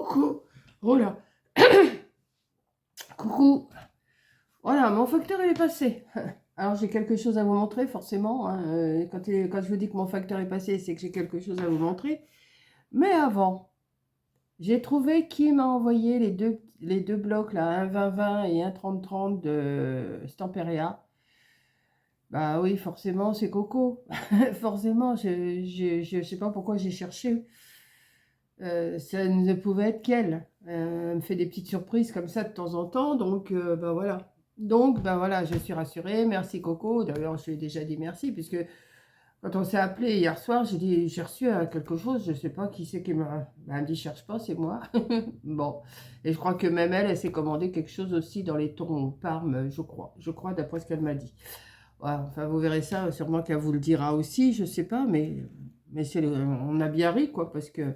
Coucou. Oh là. Coucou. Voilà, mon facteur il est passé. Alors j'ai quelque chose à vous montrer forcément, hein. Quand je vous dis que mon facteur est passé, c'est que j'ai quelque chose à vous montrer. Mais avant, j'ai trouvé qui m'a envoyé les deux blocs là, un 20-20 et un 30-30 de Stamperia. Bah oui, forcément c'est Coco. Forcément, je sais pas pourquoi j'ai cherché. Ça ne pouvait être qu'elle. Elle me fait des petites surprises comme ça de temps en temps, donc ben voilà. Donc ben voilà, je suis rassurée. Merci Coco. D'ailleurs, je lui ai déjà dit merci, puisque quand on s'est appelé hier soir, j'ai reçu quelque chose, je ne sais pas qui c'est qui m'a. Ben, elle me dit cherche pas, c'est moi. Bon, et je crois que même elle s'est commandé quelque chose aussi dans les tons Parme, je crois. Je crois d'après ce qu'elle m'a dit. Ouais, enfin, vous verrez ça, sûrement qu'elle vous le dira aussi, je sais pas, mais on a bien ri quoi, parce que.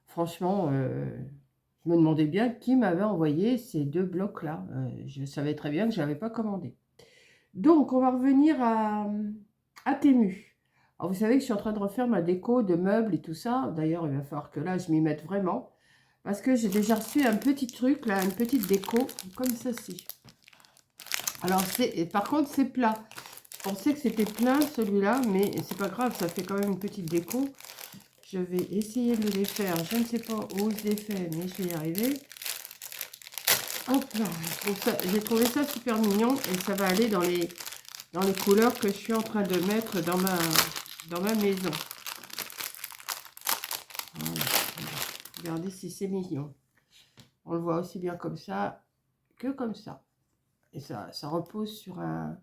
Franchement, je me demandais bien qui m'avait envoyé ces deux blocs-là. Je savais très bien que je n'avais pas commandé. Donc, on va revenir à Temu. Alors, vous savez que je suis en train de refaire ma déco de meubles et tout ça. D'ailleurs, il va falloir que là, je m'y mette vraiment. Parce que j'ai déjà reçu un petit truc, là, une petite déco, comme ceci. Alors, par contre, c'est plat. Je pensais que c'était plein, celui-là, mais c'est pas grave, ça fait quand même une petite déco. Je vais essayer de le défaire. Je ne sais pas où il se défait, mais je vais y arriver. Hop là. J'ai trouvé ça super mignon et ça va aller dans les couleurs que je suis en train de mettre dans ma maison. Voilà. Regardez si c'est mignon. On le voit aussi bien comme ça que comme ça. Et ça repose sur un...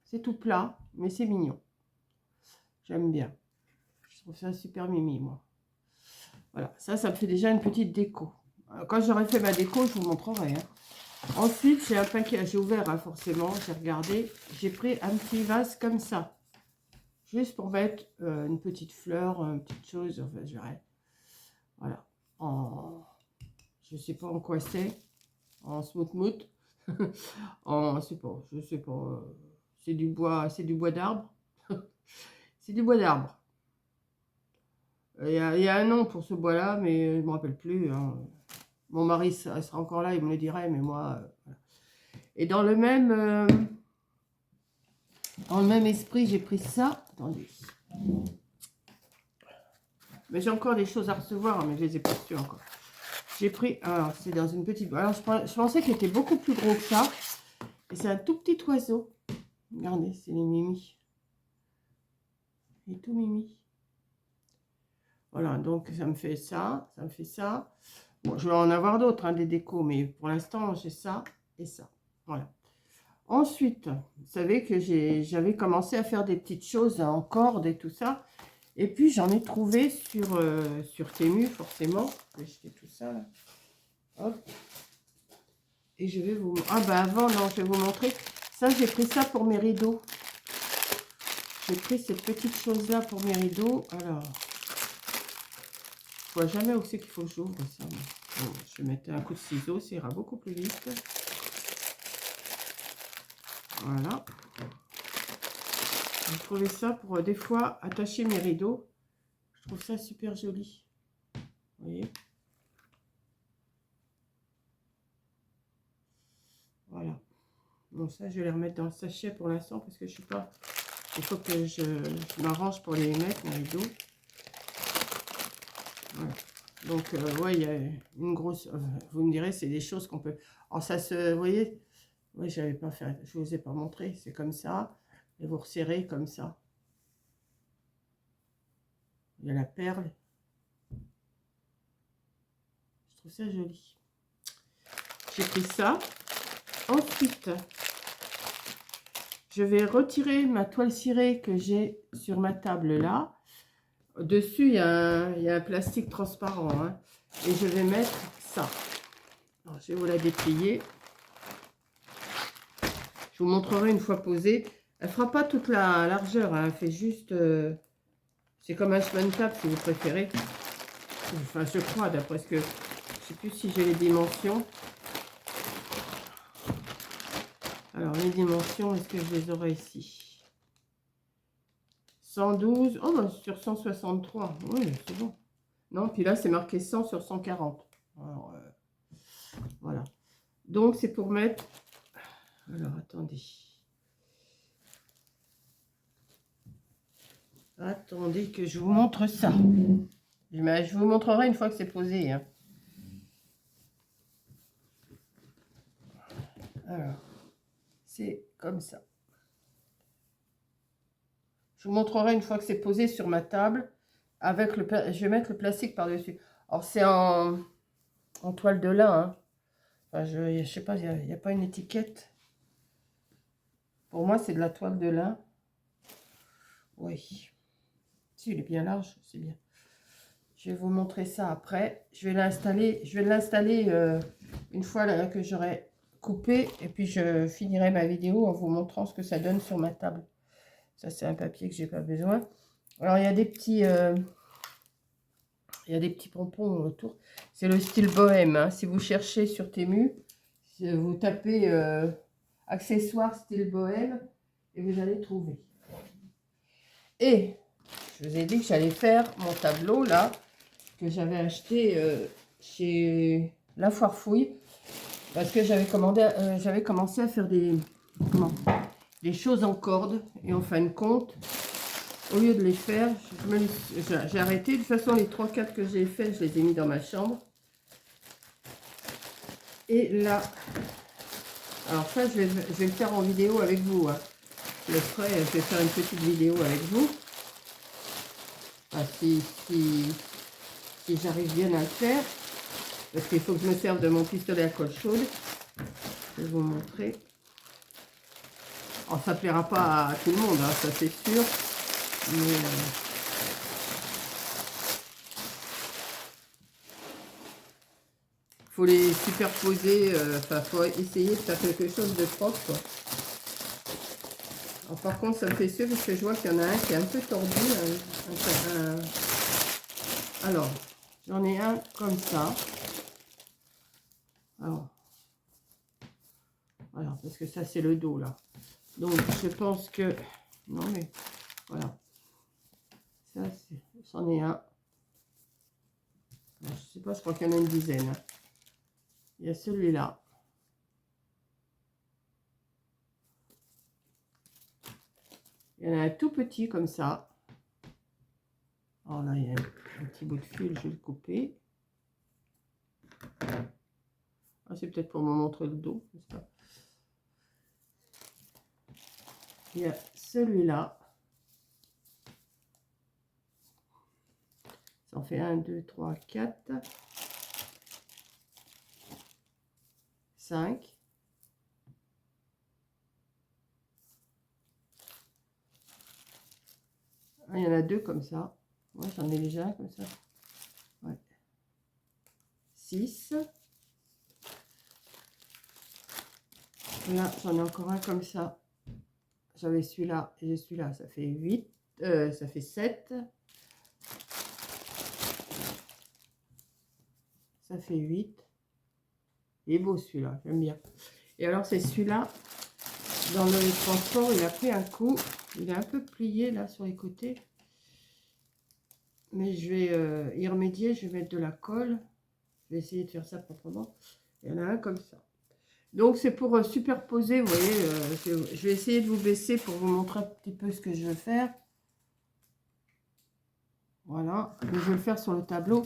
C'est tout plat, mais c'est mignon. J'aime bien. Je trouve ça super mimi, moi. Voilà, ça me fait déjà une petite déco. Quand j'aurai fait ma déco, je vous montrerai. Hein. Ensuite, j'ai un paquet, j'ai ouvert hein, forcément, j'ai regardé. J'ai pris un petit vase comme ça. Juste pour mettre une petite fleur, une petite chose, enfin je verrai. Voilà. Je sais pas en quoi c'est. En smooth-mout. Je sais pas. C'est du bois d'arbre. C'est du bois d'arbre. Il y a un nom pour ce bois-là, mais je ne me rappelle plus. Hein. Mon mari sera encore là, il me le dirait, mais moi... voilà. Et dans le même esprit, j'ai pris ça. Attendez. Mais j'ai encore des choses à recevoir, mais je les ai pas reçues encore. J'ai pris... Alors, c'est dans une petite... Alors, je pensais qu'il était beaucoup plus gros que ça. Et c'est un tout petit oiseau. Regardez, c'est les mimis. Il est tout mimi. Voilà, donc ça me fait ça, ça me fait ça. Bon, je vais en avoir d'autres, hein, des décos, mais pour l'instant, j'ai ça et ça. Voilà. Ensuite, vous savez que j'avais commencé à faire des petites choses en corde et tout ça. Et puis, j'en ai trouvé sur Temu, forcément. Je vais jeter tout ça, là. Hop. Et je vais vous... Ah, bah avant, non, je vais vous montrer. Ça, j'ai pris ça pour mes rideaux. J'ai pris cette petite chose-là pour mes rideaux. Alors, je vois jamais où c'est qu'il faut que j'ouvre ça. Bon, je vais mettre un coup de ciseau, ça ira beaucoup plus vite. Voilà. J'ai trouvé ça pour des fois attacher mes rideaux. Je trouve ça super joli. Vous voyez? Voilà. Bon, ça, je vais les remettre dans le sachet pour l'instant parce que je suis pas... Il faut que je m'arrange pour les mettre, mes rideaux. Voilà. Donc, ouais, il y a une grosse... vous me direz, c'est des choses qu'on peut... Alors, ça se... Vous voyez? Oui, j'avais pas fait... Je vous ai pas montré. C'est comme ça. Et vous resserrez comme ça. Il y a la perle. Je trouve ça joli. J'ai pris ça. Ensuite, je vais retirer ma toile cirée que j'ai sur ma table là. Dessus, il y a un plastique transparent. Hein, et je vais mettre ça. Alors, je vais vous la déplier. Je vous montrerai une fois posée. Elle ne fera pas toute la largeur. Hein, elle fait juste... c'est comme un chemin de table si vous préférez. Enfin, je crois, d'après ce que... Je ne sais plus si j'ai les dimensions. Alors, les dimensions, est-ce que je les aurai ici? 112. Oh, bah, sur 163. Oui, c'est bon. Non, puis là, c'est marqué 100 sur 140. Alors, voilà. Donc, c'est pour mettre... Alors, attendez. Attendez que je vous montre ça. Mais je vous montrerai une fois que c'est posé. Hein. Alors, c'est comme ça. Je vous montrerai une fois que c'est posé sur ma table. Avec le, je vais mettre le plastique par-dessus. Alors, c'est en toile de lin. Hein. Enfin, je sais pas, il n'y a pas une étiquette. Pour moi, c'est de la toile de lin. Oui. Si, il est bien large, c'est bien. Je vais vous montrer ça après. Je vais l'installer une fois là, que j'aurai coupé. Et puis, je finirai ma vidéo en vous montrant ce que ça donne sur ma table. Ça, c'est un papier que j'ai pas besoin. Alors, il y a des petits... il y a des petits pompons autour. C'est le style bohème. Hein. Si vous cherchez sur Temu, vous tapez accessoires style bohème et vous allez trouver. Et je vous ai dit que j'allais faire mon tableau là, que j'avais acheté chez La Foire Fouille. Parce que j'avais commencé à faire des choses en corde. Et en fin de compte, au lieu de les faire, j'ai arrêté. De toute façon, les 3-4 que j'ai fait, je les ai mis dans ma chambre. Et là, alors ça, je vais le faire en vidéo avec vous. Hein. Je vais faire une petite vidéo avec vous. Enfin, si j'arrive bien à le faire. Parce qu'il faut que je me serve de mon pistolet à colle chaude. Je vais vous montrer. Alors, ça ne plaira pas à tout le monde, hein, ça c'est sûr. Mais faut les superposer. Enfin, faut essayer de faire quelque chose de propre. Quoi. Alors, par contre, ça me fait sûr parce que je vois qu'il y en a un qui est un peu tordu. Alors, j'en ai un comme ça. Alors, voilà, parce que ça, c'est le dos, là. Donc, je pense que... Non, mais voilà. Ça, c'en est un. Alors, je sais pas, je crois qu'il y en a une dizaine. Hein. Il y a celui-là. Il y en a un tout petit, comme ça. Alors là, il y a un petit bout de fil, je vais le couper. Ah, c'est peut-être pour me montrer le dos. Ça. Il y a celui-là. Ça en fait 1, 2, 3, 4, 5. Ah, il y en a deux comme ça. Moi, j'en ai déjà un comme ça. Ouais. 6. Là, j'en ai encore un comme ça. J'avais celui-là et j'ai celui-là. Ça fait 8. Ça fait 7. Ça fait 8. Il est beau celui-là, j'aime bien. Et alors, c'est celui-là. Dans le transport, il a pris un coup. Il est un peu plié là sur les côtés. Mais je vais y remédier. Je vais mettre de la colle. Je vais essayer de faire ça proprement. Il y en a un comme ça. Donc, c'est pour superposer. Vous voyez, je vais essayer de vous baisser pour vous montrer un petit peu ce que je veux faire. Voilà. Mais je vais le faire sur le tableau.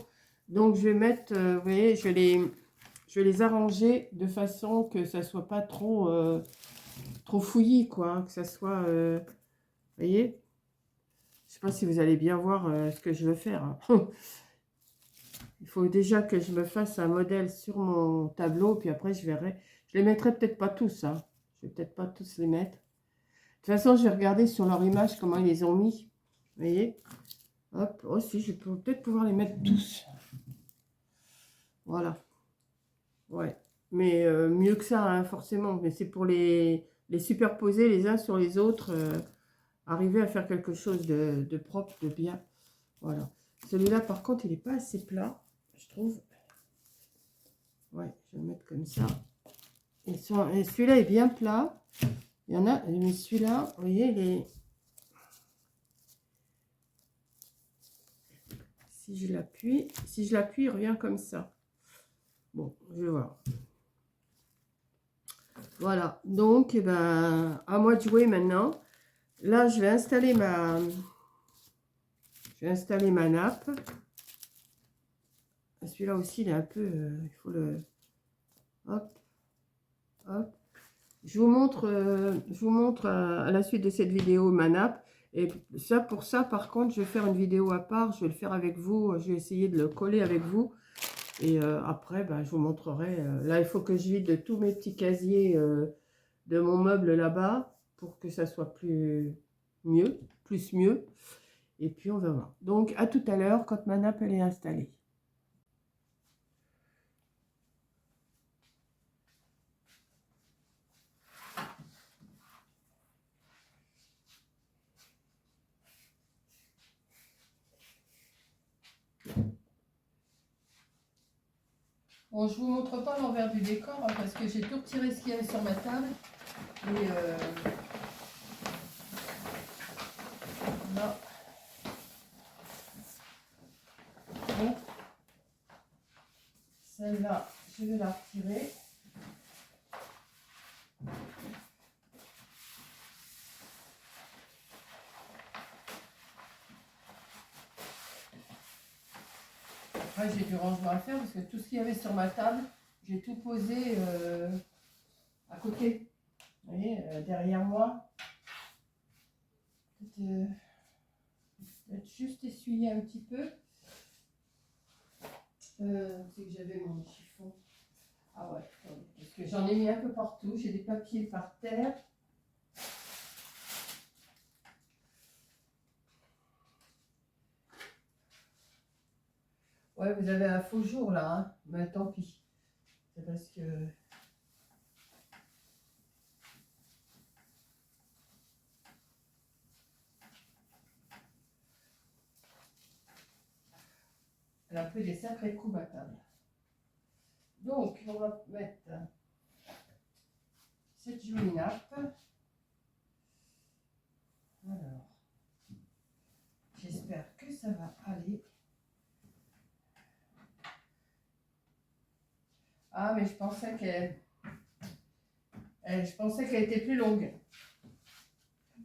Donc, je vais mettre, vous voyez, je vais les arranger de façon que ça soit pas trop fouillis, quoi. Hein, que ça soit, vous voyez. Je sais pas si vous allez bien voir ce que je veux faire. Hein. Il faut déjà que je me fasse un modèle sur mon tableau, puis après je verrai. Je les mettrai peut-être pas tous, hein. Je vais peut-être pas tous les mettre. De toute façon, je vais regarder sur leur image comment ils les ont mis. Vous voyez? Hop, aussi, je vais peut-être pouvoir les mettre tous. Voilà. Ouais. Mais mieux que ça, hein, forcément. Mais c'est pour les superposer les uns sur les autres. Arriver à faire quelque chose de propre, de bien. Voilà. Celui-là, par contre, il n'est pas assez plat, je trouve. Ouais, je vais le mettre comme ça. Et celui-là est bien plat. Il y en a, mais celui-là, vous voyez, Si je l'appuie, il revient comme ça. Bon, je vais voir. Voilà, donc, eh ben, à moi de jouer maintenant. Là, je vais installer ma nappe. Celui-là aussi, il est un peu... il faut le... Hop, hop. Je vous montre à la suite de cette vidéo ma nappe. Et ça, pour ça, par contre, je vais faire une vidéo à part. Je vais le faire avec vous. Je vais essayer de le coller avec vous. Et après, ben, je vous montrerai. Là, il faut que je vide tous mes petits casiers de mon meuble là-bas pour que ça soit plus mieux. Et puis, on va voir. Donc, à tout à l'heure quand ma nappe elle est installée. Bon, je vous montre pas l'envers du décor hein, parce que j'ai tout retiré ce qu'il y avait sur ma table. Et là. Bon. Celle-là, je vais la retirer. Après, j'ai du rangement à faire parce que tout ce qu'il y avait sur ma table, j'ai tout posé à côté. Vous voyez, derrière moi. Peut-être juste essuyer un petit peu. C'est que j'avais mon chiffon. Ah ouais, attendez, parce que j'en ai mis un peu partout. J'ai des papiers par terre. Ouais, vous avez un faux jour là, hein. Mais tant pis. C'est parce que... Elle a pris des sacrés coups ma table. Donc, on va mettre cette jolie nappe. Alors, j'espère que ça va aller. Ah, mais je pensais qu'elle était plus longue.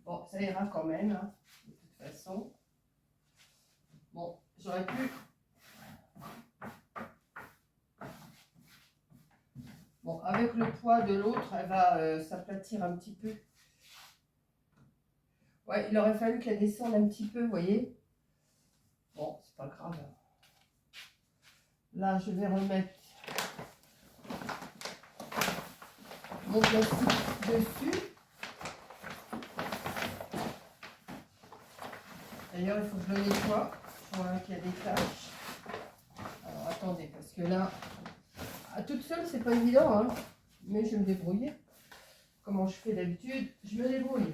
Bon, ça ira quand même, hein, de toute façon. Bon, j'aurais pu... Bon, avec le poids de l'autre, elle va s'aplatir un petit peu. Ouais, il aurait fallu qu'elle descende un petit peu, vous voyez. Bon, c'est pas grave. Là, je vais remettre mon plastique dessus. D'ailleurs, il faut que je le nettoie. Je vois qu'il y a des taches. Alors, attendez, parce que là, à toute seule, c'est pas évident, hein. Mais je vais me débrouiller. Comment je fais d'habitude, je me débrouille.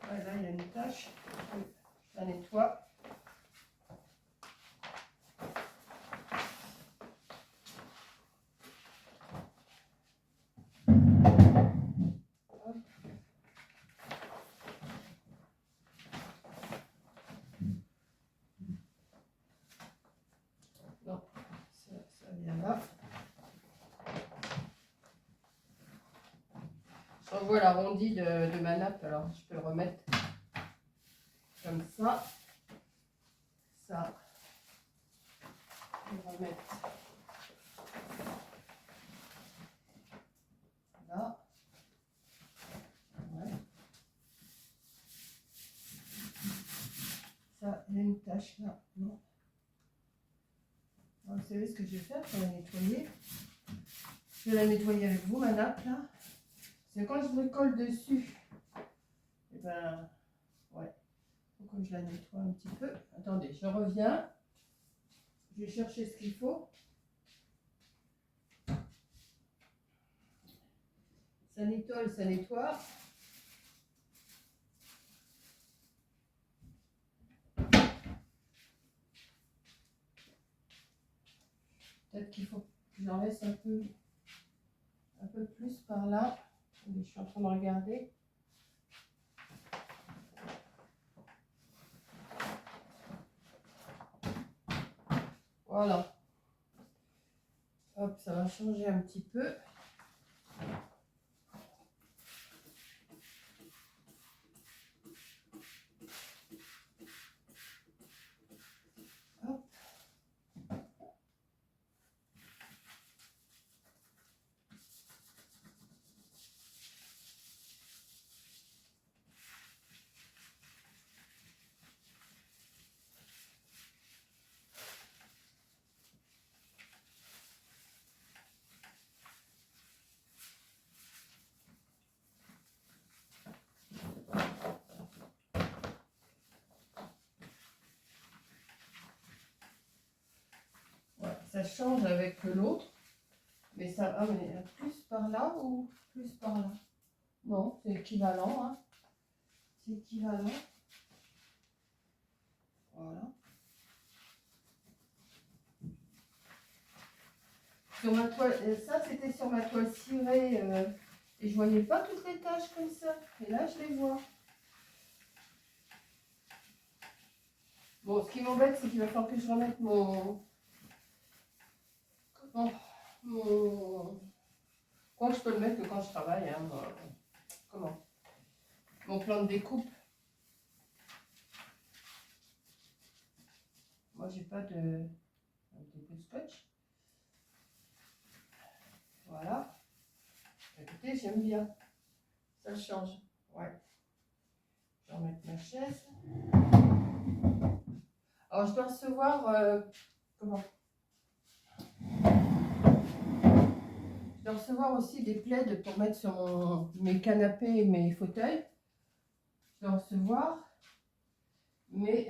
Ouais, là, il y a une tache. Je la nettoie. Non, ça vient là. Je revois l'arrondi de ma nappe, alors je peux le remettre comme ça. Ça, je vais remettre là. Ouais. Ça, il y a une tache là. Non. Alors, vous savez ce que je vais faire pour la nettoyer? Je vais la nettoyer avec vous, ma nappe là. C'est quand je bricole dessus. Et ben, ouais. Il faut que je la nettoie un petit peu. Attendez, je reviens. Je vais chercher ce qu'il faut. Ça nettoie, ça nettoie. Peut-être qu'il faut que j'en laisse un peu plus par là. Je suis en train de regarder. Voilà. Hop, ça va changer un petit peu. Hop. Ouais, ça change avec l'autre. Mais ça, ah, mais plus par là ou plus par là? Non, c'est équivalent, hein. C'est équivalent. Voilà. Sur ma toile, ça c'était sur ma toile cirée et je voyais pas toutes les taches comme ça. Et là, je les vois. Bon, ce qui m'embête, c'est qu'il va falloir que je remette mon... Comment? Mon... Quoi, je peux le mettre que quand je travaille, hein, comment? Mon plan de découpe. Moi, j'ai pas de dépôt de scotch. Voilà. Écoutez, j'aime bien. Ça change. Ouais. Je vais remettre ma chaise. Alors, je dois recevoir... comment? Je dois recevoir aussi des plaids pour mettre sur mes canapés et mes fauteuils. Je dois recevoir. Mais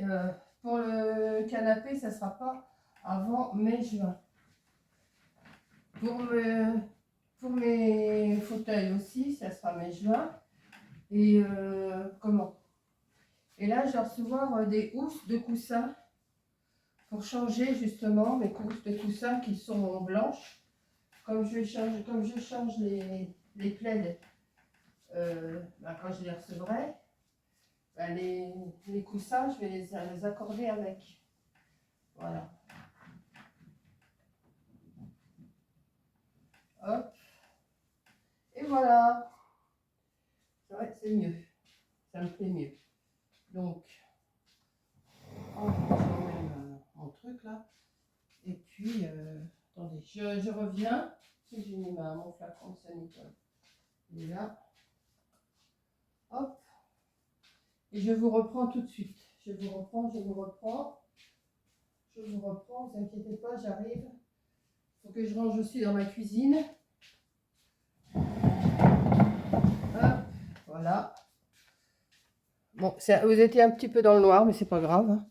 pour le canapé, ça ne sera pas avant mai-juin. Pour mes fauteuils aussi, ça sera mai-juin. Et comment? Et là, je dois recevoir des housses de coussins pour changer justement mes housses de coussins qui sont blanches. Comme je change les plaids quand je les recevrai, les coussins, je vais les accorder avec. Voilà. Hop. Et voilà. C'est vrai que c'est mieux. Ça me plaît mieux. Donc, je remets mon truc là. Et puis, attendez, je reviens. J'ai mis mon flacon de sanitaire. Il est là. Hop. Et je vous reprends tout de suite. Je vous reprends. Ne vous inquiétez pas, j'arrive. Il faut que je range aussi dans ma cuisine. Hop, voilà. Bon, vous étiez un petit peu dans le noir, mais c'est pas grave. Hein.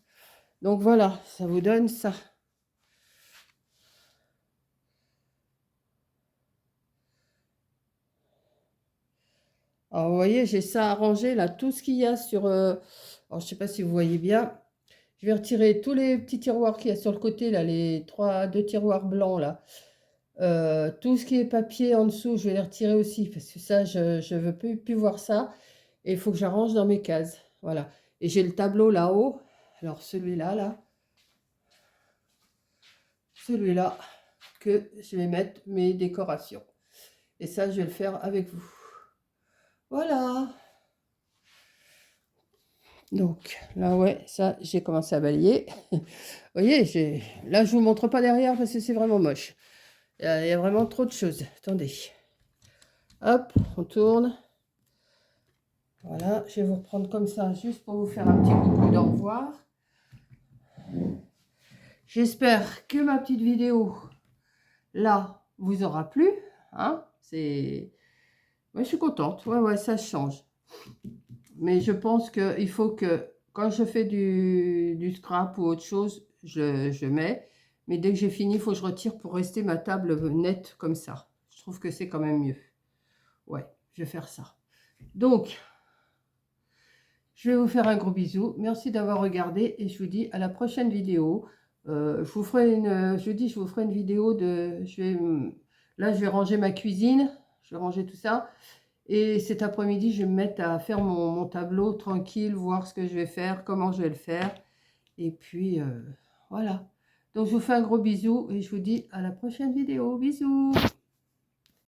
Donc voilà, ça vous donne ça. Alors vous voyez, j'ai ça arrangé là, tout ce qu'il y a sur... alors je sais pas si vous voyez bien. Je vais retirer tous les petits tiroirs qu'il y a sur le côté, là, les deux tiroirs blancs là. Tout ce qui est papier en dessous, je vais les retirer aussi, parce que ça, je ne veux plus voir ça. Et il faut que j'arrange dans mes cases. Voilà. Et j'ai le tableau là-haut. Alors celui-là, celui-là, que je vais mettre mes décorations. Et ça, je vais le faire avec vous. Voilà. Donc là, ouais, ça, j'ai commencé à balayer. Vous voyez, là, je vous montre pas derrière parce que c'est vraiment moche. Il y a vraiment trop de choses. Attendez. Hop, on tourne. Voilà, je vais vous reprendre comme ça, juste pour vous faire un petit coucou d'au revoir. J'espère que ma petite vidéo, là, vous aura plu. Hein, moi, je suis contente. Ouais, ça change. Mais je pense qu'il faut que, quand je fais du scrap ou autre chose, je mets. Mais dès que j'ai fini, il faut que je retire pour rester ma table nette comme ça. Je trouve que c'est quand même mieux. Ouais, je vais faire ça. Donc, je vais vous faire un gros bisou. Merci d'avoir regardé et je vous dis à la prochaine vidéo. Je vous ferai une vidéo de... Là, je vais ranger ma cuisine. Je vais ranger tout ça. Et cet après-midi, je vais me mettre à faire mon tableau tranquille, voir ce que je vais faire, comment je vais le faire. Et puis, voilà. Donc, je vous fais un gros bisou et je vous dis à la prochaine vidéo. Bisous.